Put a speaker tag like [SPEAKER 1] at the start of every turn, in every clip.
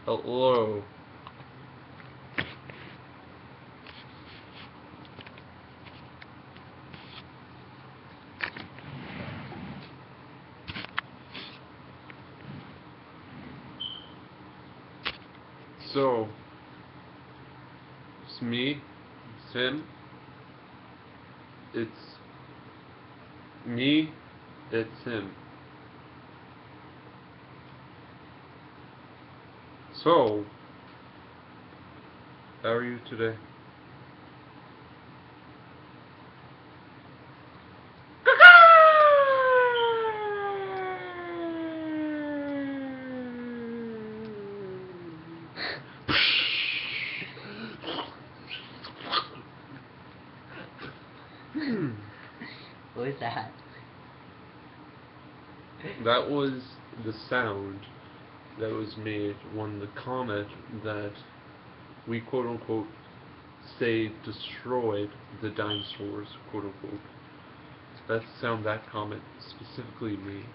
[SPEAKER 1] Hello. So, it's me, it's him, it's me, it's him. So, how are you today?
[SPEAKER 2] What was that?
[SPEAKER 1] That was the sound that was made when the comet that we quote unquote say destroyed the dinosaurs, quote unquote. That's the sound that comet specifically made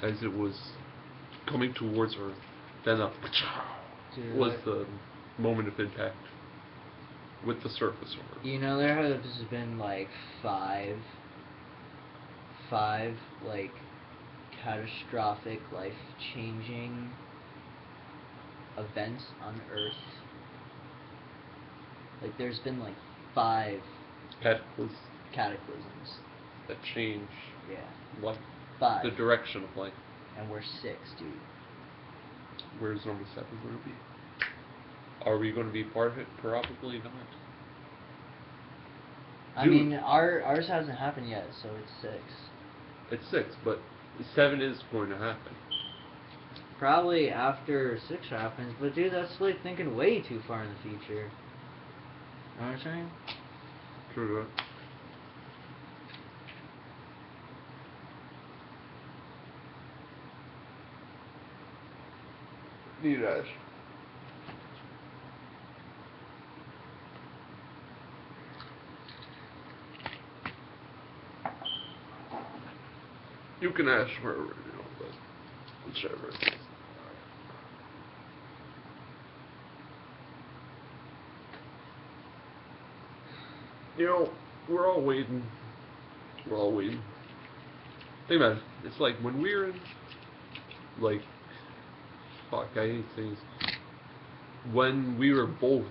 [SPEAKER 1] as it was coming towards Earth. Then a
[SPEAKER 2] Dude,
[SPEAKER 1] was the moment of impact with the surface of Earth.
[SPEAKER 2] you know there has been like five like catastrophic life-changing events on Earth. Like there's been like 5 cataclysms.
[SPEAKER 1] That change
[SPEAKER 2] Yeah.
[SPEAKER 1] life,
[SPEAKER 2] 5.
[SPEAKER 1] the direction of life.
[SPEAKER 2] And we're 6, dude.
[SPEAKER 1] Where's number 7 going to be? Are we going to be part of it? Probably not.
[SPEAKER 2] I mean, ours hasn't happened yet, so it's 6.
[SPEAKER 1] It's 6, but 7 is going to happen.
[SPEAKER 2] Probably after 6 happens, but dude, that's like thinking way too far in the future. You know what I'm saying?
[SPEAKER 1] True that. Need ash. You can ask wherever you know, but whichever. You know, we're all waiting. We're all waiting. Think about it. It's like when we were in, like, fuck, I hate things. When we were both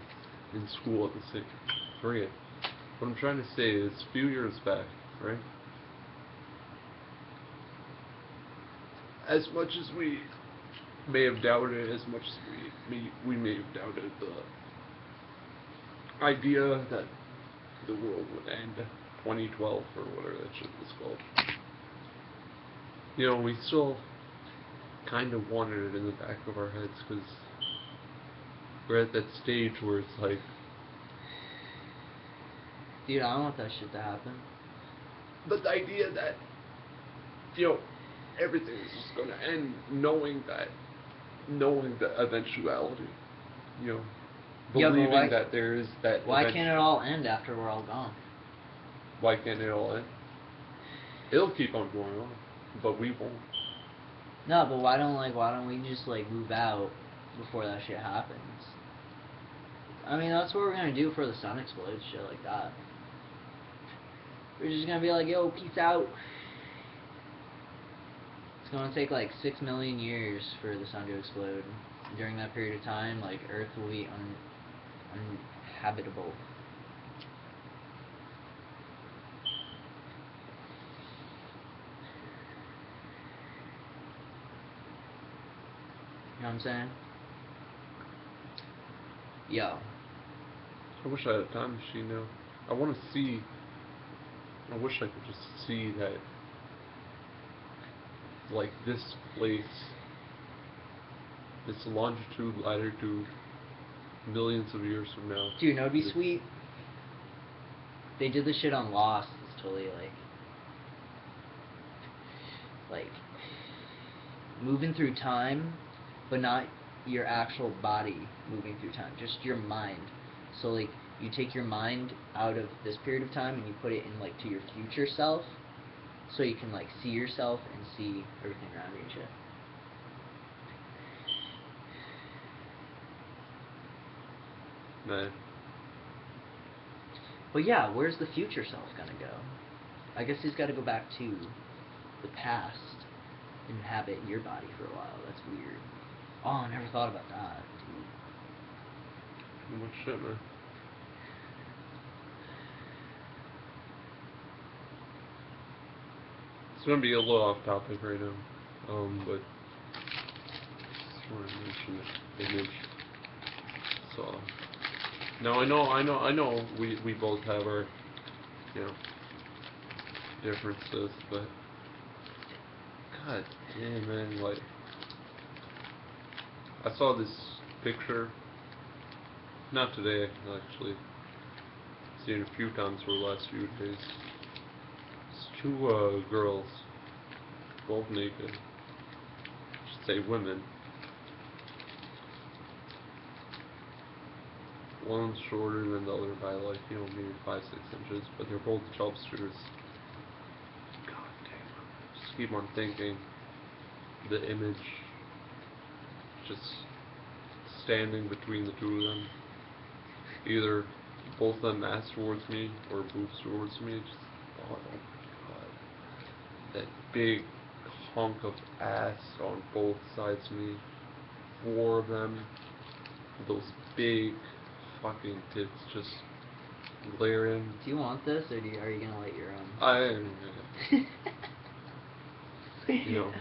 [SPEAKER 1] in school at the same, forget. What I'm trying to say is, a few years back, right? As much as we may have doubted, as much as we may have doubted the idea that the world would end 2012 or whatever that shit was called. You know, we still kind of wanted it in the back of our heads because we're at that stage where it's like,
[SPEAKER 2] dude, I don't want that shit to happen.
[SPEAKER 1] but the idea that, you know, everything is just going to end, knowing the eventuality, you know, believing that there is that.
[SPEAKER 2] Why can't it all end after we're all gone?
[SPEAKER 1] Why can't it all end? It'll keep on going on, but we won't.
[SPEAKER 2] No, but why don't we just like move out before that shit happens? I mean, that's what we're gonna do for the sun explodes, shit like that. We're just gonna be like, yo, peace out. It's gonna take like 6 million years for the sun to explode. During that period of time, like Earth will be uninhabitable. You know what I'm saying? Yo.
[SPEAKER 1] I wish I had a time machine now. I want to see. I wish I could just see that, like, this place, this longitude, latitude, millions of years from now.
[SPEAKER 2] Dude, no, it'd be sweet. They did this shit on Lost. It's totally like moving through time, but not your actual body moving through time, just your mind. So like you take your mind out of this period of time and you put it in like to your future self, so you can like see yourself and see everything around you and shit.
[SPEAKER 1] Nah.
[SPEAKER 2] But yeah, where's the future self gonna go? I guess he's got to go back to the past and inhabit your body for a while. That's weird. Oh, I never thought about that.
[SPEAKER 1] Too much shit, man. It's gonna be a little off topic right now, but just want to mention the image. So now I know. We both have our, you know, differences, but god damn, man, like I saw this picture, not today actually. Seen it a few times for the last few days. It's two girls, both naked. I should say women. One's shorter than the other by like, you know, maybe 5-6 inches, but they're both jobsters. God damn. Just keep on thinking. The image just standing between the two of them. Either both of them ass towards me or boobs towards me. Just, oh my god. That big hunk of ass on both sides of me. 4 of them. Those big fucking tits just glaring.
[SPEAKER 2] Do you want this, or are you gonna light your own?
[SPEAKER 1] You know.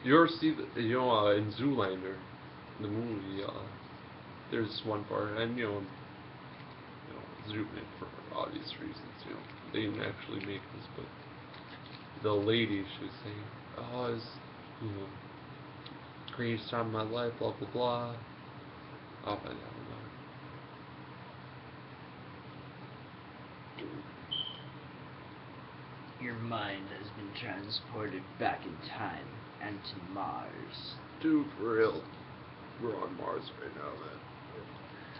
[SPEAKER 1] You ever see in Zoolander, the movie, there's one part, and zoom in for obvious reasons, they didn't actually make this, but the lady, she was saying, oh, it's, greatest time of my life, blah, blah, blah. Oh, I don't know.
[SPEAKER 2] Your mind has been transported back in time and to Mars.
[SPEAKER 1] Dude, for real. We're on Mars right now, man.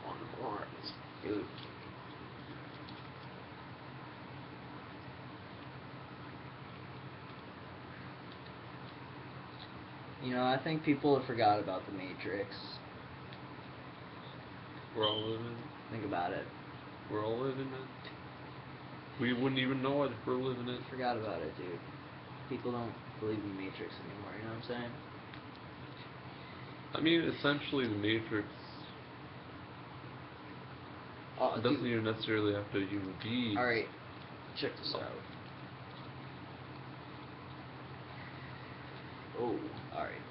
[SPEAKER 1] We're on Mars.
[SPEAKER 2] Dude. I think people have forgot about the Matrix.
[SPEAKER 1] We're all living.
[SPEAKER 2] Think about it.
[SPEAKER 1] We're all living it. We wouldn't even know it if we're living it.
[SPEAKER 2] Forgot about it, dude. People don't believe in the Matrix anymore, you know what I'm saying?
[SPEAKER 1] I mean, essentially the Matrix doesn't even necessarily have to even be...
[SPEAKER 2] Alright, check this out. Oh, alright.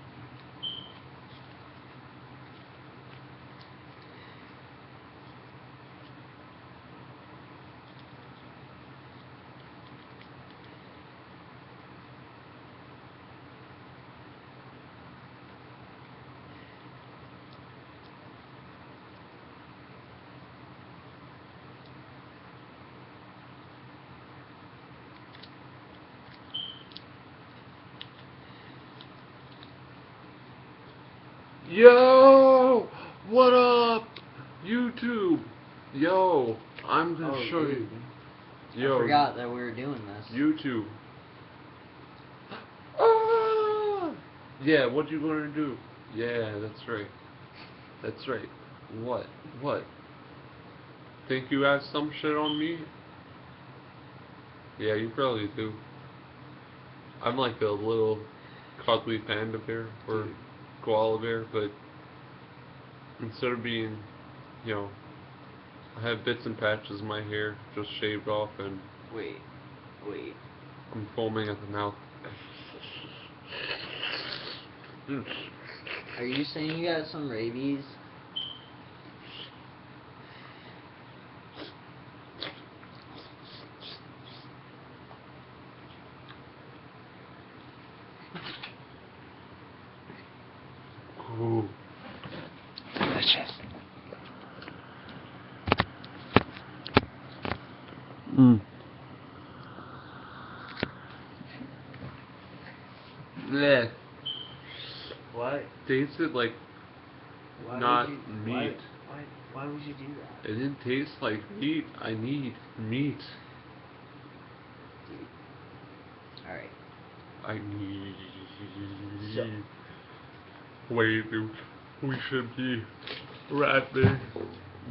[SPEAKER 1] Yo! What up? YouTube! Yo! I'm gonna show you. Yo!
[SPEAKER 2] I forgot that we were doing this.
[SPEAKER 1] YouTube. Ah! Yeah, what you gonna do? Yeah, that's right. That's right. What? What? Think you have some shit on me? Yeah, you probably do. I'm like a little cuddly panda bear, or koala bear, but instead of being, I have bits and patches of my hair just shaved off, and
[SPEAKER 2] Wait.
[SPEAKER 1] I'm foaming at the mouth.
[SPEAKER 2] Are you saying you got some rabies?
[SPEAKER 1] Ooh.
[SPEAKER 2] Delicious.
[SPEAKER 1] Bleh.
[SPEAKER 2] What?
[SPEAKER 1] Tasted like not meat.
[SPEAKER 2] Why would you do that?
[SPEAKER 1] It didn't taste like meat. I need meat.
[SPEAKER 2] Alright.
[SPEAKER 1] I need.
[SPEAKER 2] So.
[SPEAKER 1] What do you do? we should be wrapping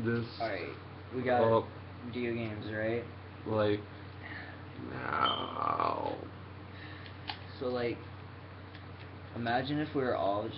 [SPEAKER 1] this
[SPEAKER 2] Alright, we got
[SPEAKER 1] up,
[SPEAKER 2] video games, right?
[SPEAKER 1] like, now.
[SPEAKER 2] So, like, imagine if we were all just